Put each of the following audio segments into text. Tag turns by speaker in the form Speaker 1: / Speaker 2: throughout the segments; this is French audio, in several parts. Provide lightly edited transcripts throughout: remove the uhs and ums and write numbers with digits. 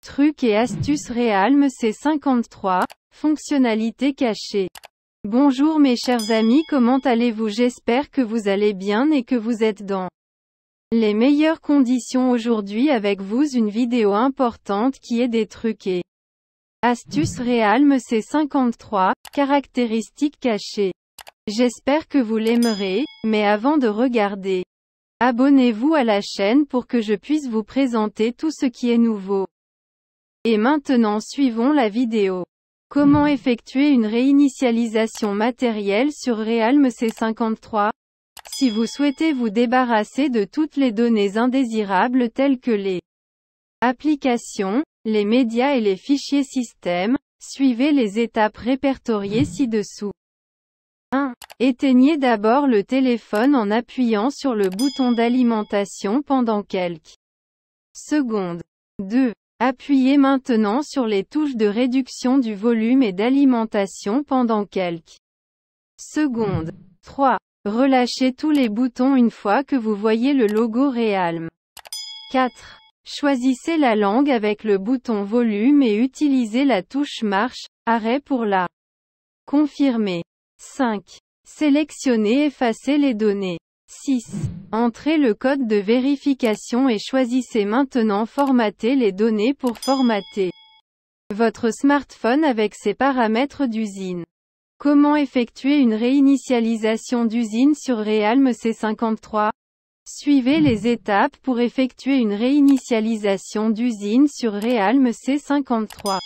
Speaker 1: Trucs et astuces Realme C53, fonctionnalités cachées. Bonjour mes chers amis, comment allez-vous? J'espère que vous allez bien et que vous êtes dans les meilleures conditions aujourd'hui avec vous une vidéo importante qui est des trucs et astuces Realme C53, caractéristiques cachées. J'espère que vous l'aimerez, mais avant de regarder, abonnez-vous à la chaîne pour que je puisse vous présenter tout ce qui est nouveau. Et maintenant suivons la vidéo. Comment effectuer une réinitialisation matérielle sur Realme C53? Si vous souhaitez vous débarrasser de toutes les données indésirables telles que les applications, les médias et les fichiers système, suivez les étapes répertoriées ci-dessous. 1. Éteignez d'abord le téléphone en appuyant sur le bouton d'alimentation pendant quelques secondes. 2. Appuyez maintenant sur les touches de réduction du volume et d'alimentation pendant quelques secondes. 3. Relâchez tous les boutons une fois que vous voyez le logo Realme. 4. Choisissez la langue avec le bouton volume et utilisez la touche marche, arrêt pour la confirmer. 5. Sélectionnez effacer les données. 6. Entrez le code de vérification et choisissez maintenant formater les données pour formater votre smartphone avec ses paramètres d'usine. Comment effectuer une réinitialisation d'usine sur Realme C53? Suivez les étapes pour effectuer une réinitialisation d'usine sur Realme C53.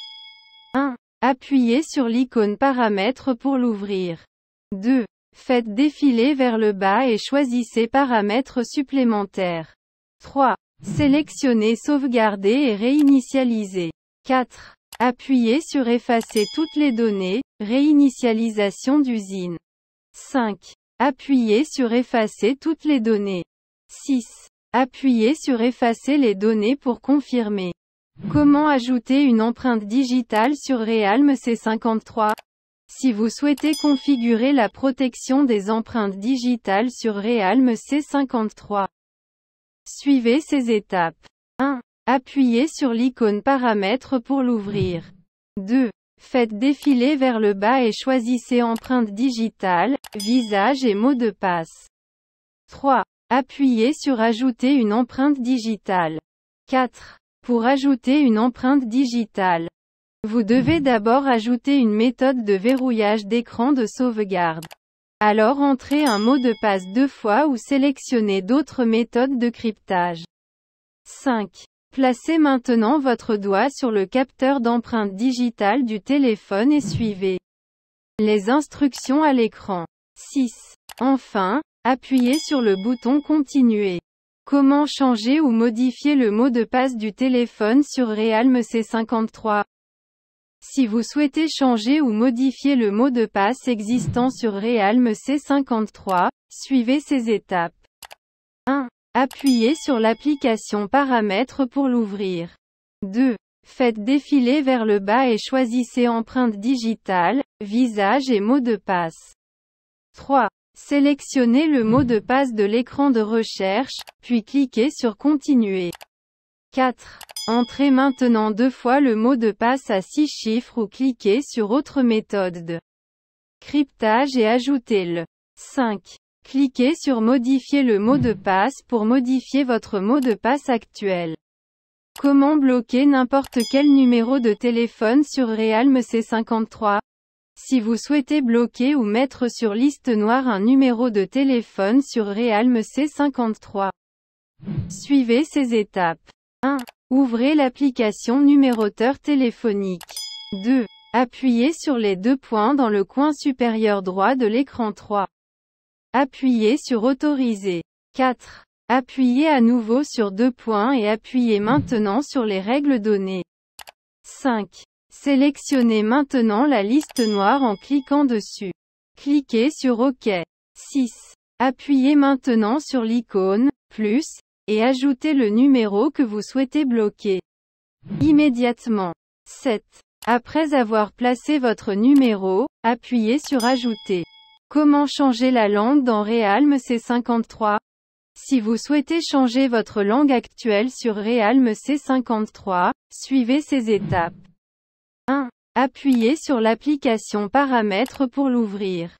Speaker 1: 1. Appuyez sur l'icône paramètres pour l'ouvrir. 2. Faites défiler vers le bas et choisissez paramètres supplémentaires. 3. Sélectionnez sauvegarder et réinitialiser. 4. Appuyez sur effacer toutes les données, réinitialisation d'usine. 5. Appuyez sur effacer toutes les données. 6. Appuyez sur effacer les données pour confirmer. Comment ajouter une empreinte digitale sur Realme C53? Si vous souhaitez configurer la protection des empreintes digitales sur Realme C53, suivez ces étapes. 1. Appuyez sur l'icône paramètres pour l'ouvrir. 2. Faites défiler vers le bas et choisissez empreinte digitale, visage et mot de passe. 3. Appuyez sur ajouter une empreinte digitale. 4. Pour ajouter une empreinte digitale, vous devez d'abord ajouter une méthode de verrouillage d'écran de sauvegarde. Alors entrez un mot de passe 2 fois ou sélectionnez d'autres méthodes de cryptage. 5. Placez maintenant votre doigt sur le capteur d'empreinte digitale du téléphone et suivez les instructions à l'écran. 6. Enfin, appuyez sur le bouton Continuer. Comment changer ou modifier le mot de passe du téléphone sur Realme C53? Si vous souhaitez changer ou modifier le mot de passe existant sur Realme C53, suivez ces étapes. 1. Appuyez sur l'application paramètres pour l'ouvrir. 2. Faites défiler vers le bas et choisissez empreinte digitale, visage et mot de passe. 3. Sélectionnez le mot de passe de l'écran de recherche, puis cliquez sur Continuer. 4. Entrez maintenant 2 fois le mot de passe à 6 chiffres ou cliquez sur Autre méthode de cryptage et ajoutez-le. 5. Cliquez sur Modifier le mot de passe pour modifier votre mot de passe actuel. Comment bloquer n'importe quel numéro de téléphone sur Realme C53? Si vous souhaitez bloquer ou mettre sur liste noire un numéro de téléphone sur Realme C53, suivez ces étapes. 1. Ouvrez l'application numéroteur téléphonique. 2. Appuyez sur les 2 points dans le coin supérieur droit de l'écran. 3. Appuyez sur Autoriser. 4. Appuyez à nouveau sur 2 points et appuyez maintenant sur les règles données. 5. Sélectionnez maintenant la liste noire en cliquant dessus. Cliquez sur OK. 6. Appuyez maintenant sur l'icône plus et ajoutez le numéro que vous souhaitez bloquer immédiatement. 7. Après avoir placé votre numéro, appuyez sur Ajouter. Comment changer la langue dans Realme C53? Si vous souhaitez changer votre langue actuelle sur Realme C53, suivez ces étapes. 1. Appuyez sur l'application Paramètres pour l'ouvrir.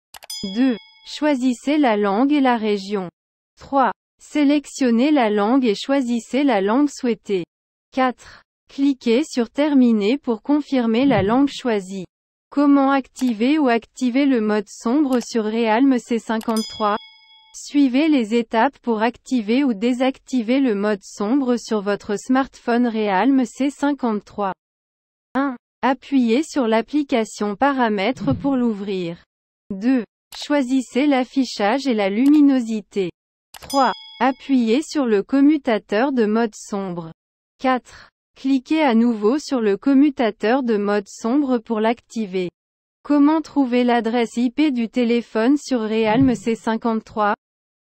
Speaker 1: 2. Choisissez la langue et la région. 3. Sélectionnez la langue et choisissez la langue souhaitée. 4. Cliquez sur Terminer pour confirmer la langue choisie. Comment activer ou activer le mode sombre sur Realme C53? Suivez les étapes pour activer ou désactiver le mode sombre sur votre smartphone Realme C53. 1. Appuyez sur l'application Paramètres pour l'ouvrir. 2. Choisissez l'affichage et la luminosité. 3. Appuyez sur le commutateur de mode sombre. 4. Cliquez à nouveau sur le commutateur de mode sombre pour l'activer. Comment trouver l'adresse IP du téléphone sur Realme C53?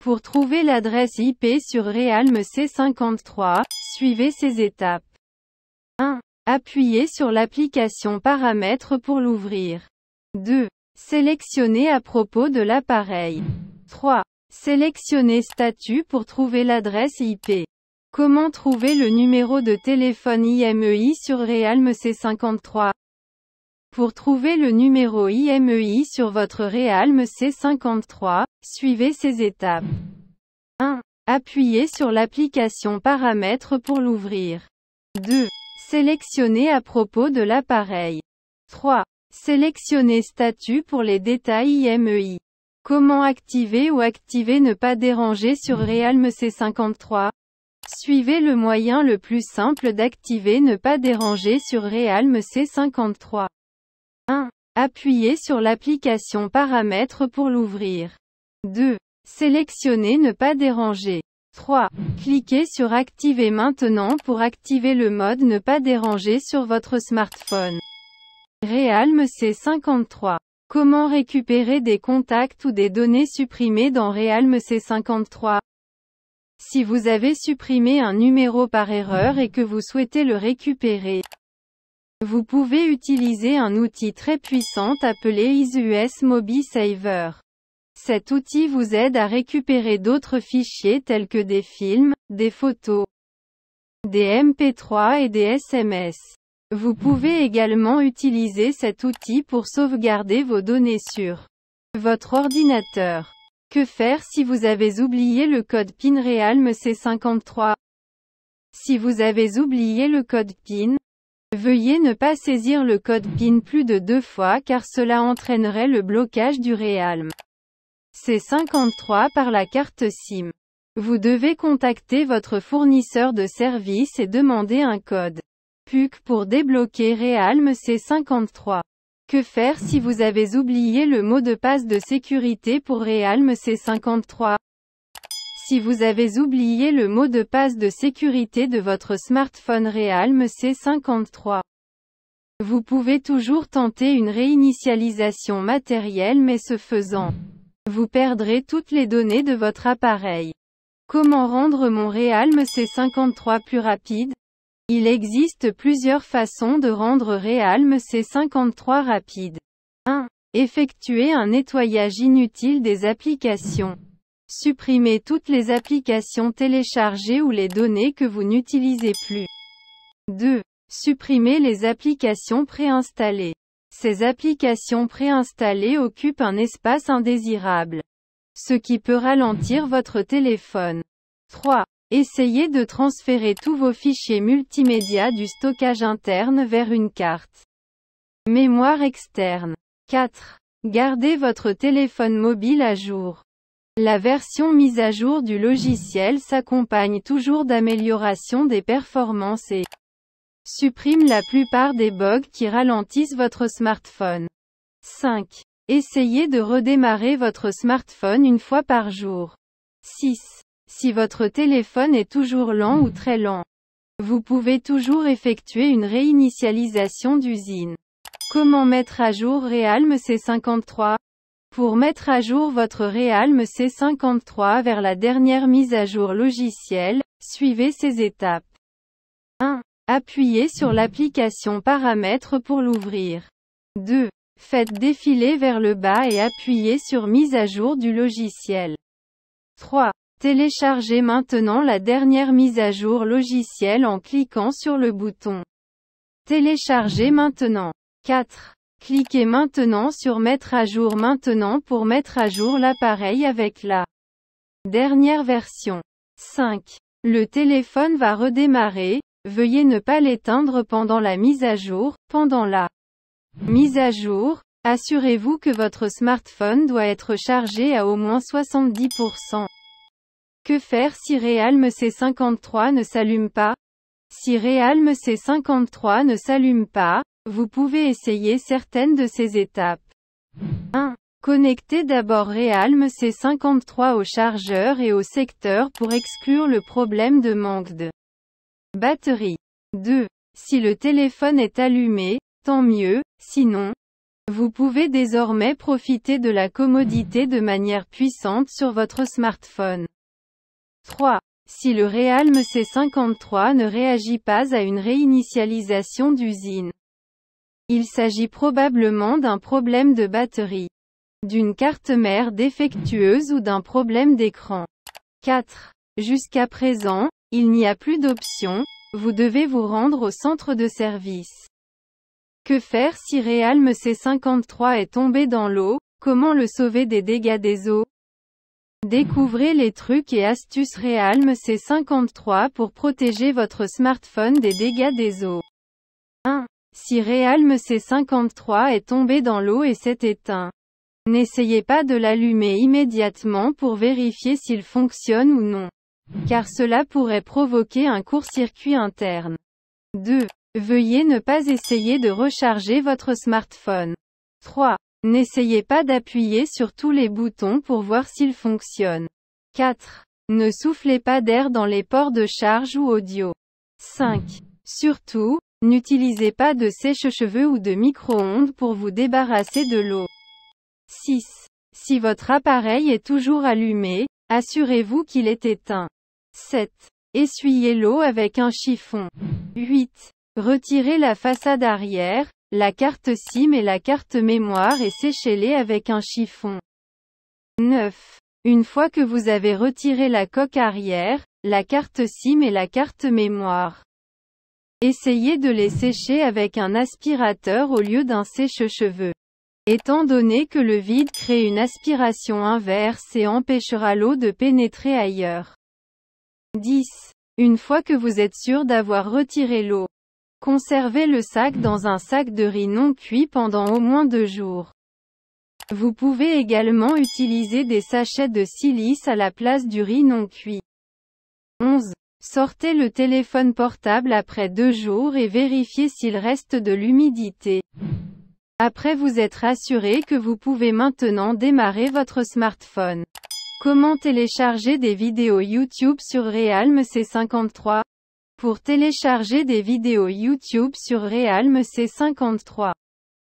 Speaker 1: Pour trouver l'adresse IP sur Realme C53, suivez ces étapes. 1. Appuyez sur l'application Paramètres pour l'ouvrir. 2. Sélectionnez à propos de l'appareil. 3. Sélectionnez Statut pour trouver l'adresse IP. Comment trouver le numéro de téléphone IMEI sur Realme C53? Pour trouver le numéro IMEI sur votre Realme C53, suivez ces étapes. 1. Appuyez sur l'application Paramètres pour l'ouvrir. 2. Sélectionnez à propos de l'appareil. 3. Sélectionnez Statut pour les détails IMEI. Comment activer ou activer Ne pas déranger sur Realme C53? Suivez le moyen le plus simple d'activer Ne pas déranger sur Realme C53. 1. Appuyez sur l'application Paramètres pour l'ouvrir. 2. Sélectionnez Ne pas déranger. 3. Cliquez sur Activer maintenant pour activer le mode Ne pas déranger sur votre smartphone. Realme C53. Comment récupérer des contacts ou des données supprimées dans Realme C53? Si vous avez supprimé un numéro par erreur et que vous souhaitez le récupérer, vous pouvez utiliser un outil très puissant appelé EasyUS Mobile Saver. Cet outil vous aide à récupérer d'autres fichiers tels que des films, des photos, des MP3 et des SMS. Vous pouvez également utiliser cet outil pour sauvegarder vos données sur votre ordinateur. Que faire si vous avez oublié le code PIN Realme C53? Si vous avez oublié le code PIN, veuillez ne pas saisir le code PIN plus de 2 fois car cela entraînerait le blocage du Realme C53 par la carte SIM. Vous devez contacter votre fournisseur de service et demander un code PUC pour débloquer Realme C53. Que faire si vous avez oublié le mot de passe de sécurité pour Realme C53? Si vous avez oublié le mot de passe de sécurité de votre smartphone Realme C53, vous pouvez toujours tenter une réinitialisation matérielle mais ce faisant, vous perdrez toutes les données de votre appareil. Comment rendre mon Realme C53 plus rapide? Il existe plusieurs façons de rendre Realme C53 rapide. 1. Effectuer un nettoyage inutile des applications. Supprimez toutes les applications téléchargées ou les données que vous n'utilisez plus. 2. Supprimez les applications préinstallées. Ces applications préinstallées occupent un espace indésirable, ce qui peut ralentir votre téléphone. 3. Essayez de transférer tous vos fichiers multimédia du stockage interne vers une carte mémoire externe. 4. Gardez votre téléphone mobile à jour. La version mise à jour du logiciel s'accompagne toujours d'amélioration des performances et supprime la plupart des bugs qui ralentissent votre smartphone. 5. Essayez de redémarrer votre smartphone une fois par jour. 6. Si votre téléphone est toujours lent ou très lent, vous pouvez toujours effectuer une réinitialisation d'usine. Comment mettre à jour Realme C53? Pour mettre à jour votre Realme C53 vers la dernière mise à jour logicielle, suivez ces étapes. 1. Appuyez sur l'application Paramètres pour l'ouvrir. 2. Faites défiler vers le bas et appuyez sur Mise à jour du logiciel. 3. Téléchargez maintenant la dernière mise à jour logiciel en cliquant sur le bouton Télécharger maintenant. 4. Cliquez maintenant sur Mettre à jour maintenant pour mettre à jour l'appareil avec la dernière version. 5. Le téléphone va redémarrer, veuillez ne pas l'éteindre pendant la mise à jour. Pendant la mise à jour, assurez-vous que votre smartphone doit être chargé à au moins 70%. Que faire si Realme C53 ne s'allume pas? Si Realme C53 ne s'allume pas, vous pouvez essayer certaines de ces étapes. 1. Connectez d'abord Realme C53 au chargeur et au secteur pour exclure le problème de manque de batterie. 2. Si le téléphone est allumé, tant mieux, sinon, vous pouvez désormais profiter de la commodité de manière puissante sur votre smartphone. 3. Si le Realme C53 ne réagit pas à une réinitialisation d'usine, il s'agit probablement d'un problème de batterie, d'une carte mère défectueuse ou d'un problème d'écran. 4. Jusqu'à présent, il n'y a plus d'option, vous devez vous rendre au centre de service. Que faire si Realme C53 est tombé dans l'eau? Comment le sauver des dégâts des eaux? Découvrez les trucs et astuces Realme C53 pour protéger votre smartphone des dégâts des eaux. 1. Si Realme C53 est tombé dans l'eau et s'est éteint, n'essayez pas de l'allumer immédiatement pour vérifier s'il fonctionne ou non, car cela pourrait provoquer un court-circuit interne. 2. Veuillez ne pas essayer de recharger votre smartphone. 3. N'essayez pas d'appuyer sur tous les boutons pour voir s'ils fonctionnent. 4. Ne soufflez pas d'air dans les ports de charge ou audio. 5. Surtout, n'utilisez pas de sèche-cheveux ou de micro-ondes pour vous débarrasser de l'eau. 6. Si votre appareil est toujours allumé, assurez-vous qu'il est éteint. 7. Essuyez l'eau avec un chiffon. 8. Retirez la façade arrière, la carte SIM et la carte mémoire et séchez-les avec un chiffon. 9. Une fois que vous avez retiré la coque arrière, la carte SIM et la carte mémoire, essayez de les sécher avec un aspirateur au lieu d'un sèche-cheveux, étant donné que le vide crée une aspiration inverse et empêchera l'eau de pénétrer ailleurs. 10. Une fois que vous êtes sûr d'avoir retiré l'eau, conservez le sac dans un sac de riz non cuit pendant au moins 2 jours. Vous pouvez également utiliser des sachets de silice à la place du riz non cuit. 11. Sortez le téléphone portable après 2 jours et vérifiez s'il reste de l'humidité. Après vous être assuré que vous pouvez maintenant démarrer votre smartphone. Comment télécharger des vidéos YouTube sur Realme C53? Pour télécharger des vidéos YouTube sur Realme C53,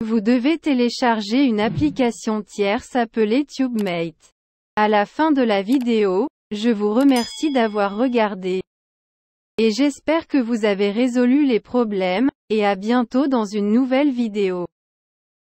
Speaker 1: vous devez télécharger une application tierce appelée TubeMate. À la fin de la vidéo, je vous remercie d'avoir regardé. Et j'espère que vous avez résolu les problèmes, et à bientôt dans une nouvelle vidéo.